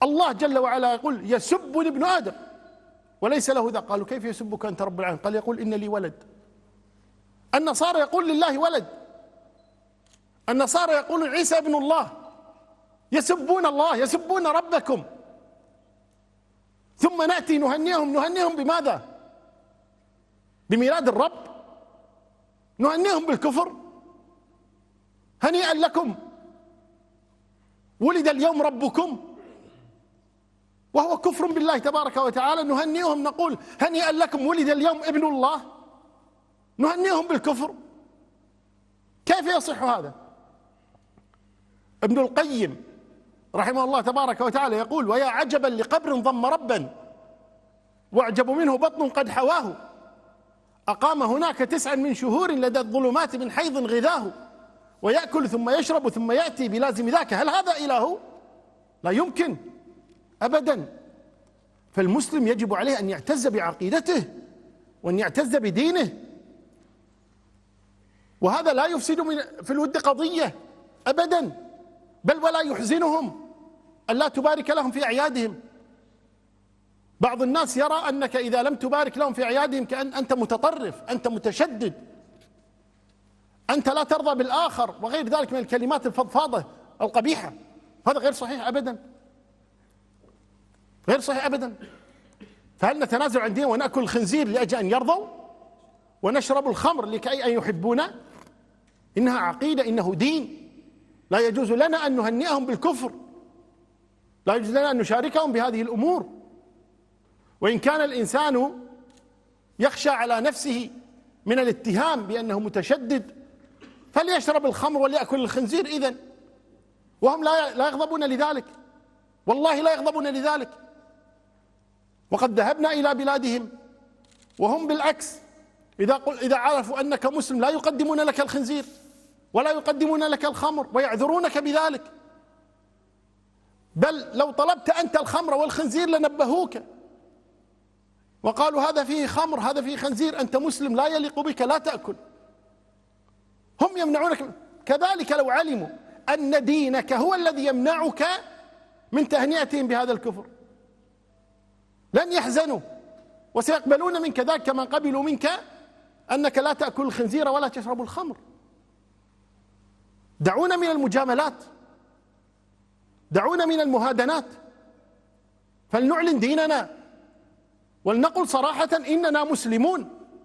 الله جل وعلا يقول يسبني ابن آدم وليس له ذا. قالوا كيف يسبك أنت رب العالمين؟ قال يقول إن لي ولد. النصارى يقول لله ولد، النصارى يقولون عيسى ابن الله، يسبون الله، يسبون ربكم. ثم نأتي نهنئهم بماذا؟ بميلاد الرب؟ نهنئهم بالكفر؟ هنيئا لكم ولد اليوم ربكم، وهو كفر بالله تبارك وتعالى. نهنئهم نقول هنيئا لكم ولد اليوم ابن الله، نهنئهم بالكفر. كيف يصح هذا؟ ابن القيم رحمه الله تبارك وتعالى يقول: ويا عجبا لقبر ضم ربا واعجب منه بطن قد حواه، أقام هناك 9 من شهور لدى الظلمات من حيض غذاه، ويأكل ثم يشرب ثم يأتي بلازم ذاك، هل هذا إله؟ لا يمكن أبدا. فالمسلم يجب عليه أن يعتز بعقيدته وأن يعتز بدينه، وهذا لا يفسد في الود قضية أبدا، بل ولا يحزنهم أن لا تبارك لهم في أعيادهم. بعض الناس يرى أنك إذا لم تبارك لهم في أعيادهم كأن أنت متطرف، أنت متشدد، أنت لا ترضى بالآخر وغير ذلك من الكلمات الفضفاضة القبيحة. هذا غير صحيح أبدا، غير صحيح أبدا. فهل نتنازل عن دين ونأكل الخنزير لأجل أن يرضوا، ونشرب الخمر لكي أن يحبونا؟ إنها عقيدة، إنه دين، لا يجوز لنا أن نهنئهم بالكفر، لا يجوز لنا أن نشاركهم بهذه الأمور. وإن كان الإنسان يخشى على نفسه من الاتهام بأنه متشدد فليشرب الخمر وليأكل الخنزير إذن، وهم لا يغضبون لذلك، والله لا يغضبون لذلك. وقد ذهبنا إلى بلادهم وهم بالعكس إذا عرفوا أنك مسلم لا يقدمون لك الخنزير ولا يقدمون لك الخمر ويعذرونك بذلك، بل لو طلبت أنت الخمر والخنزير لنبهوك وقالوا هذا فيه خمر، هذا فيه خنزير، أنت مسلم لا يليق بك، لا تأكل. هم يمنعونك. كذلك لو علموا أن دينك هو الذي يمنعك من تهنئتهم بهذا الكفر لن يحزنوا، وسيقبلون منك ذلك كما قبلوا منك أنك لا تأكل الخنزير ولا تشرب الخمر. دعونا من المجاملات، دعونا من المهادنات، فلنعلن ديننا ولنقل صراحة إننا مسلمون.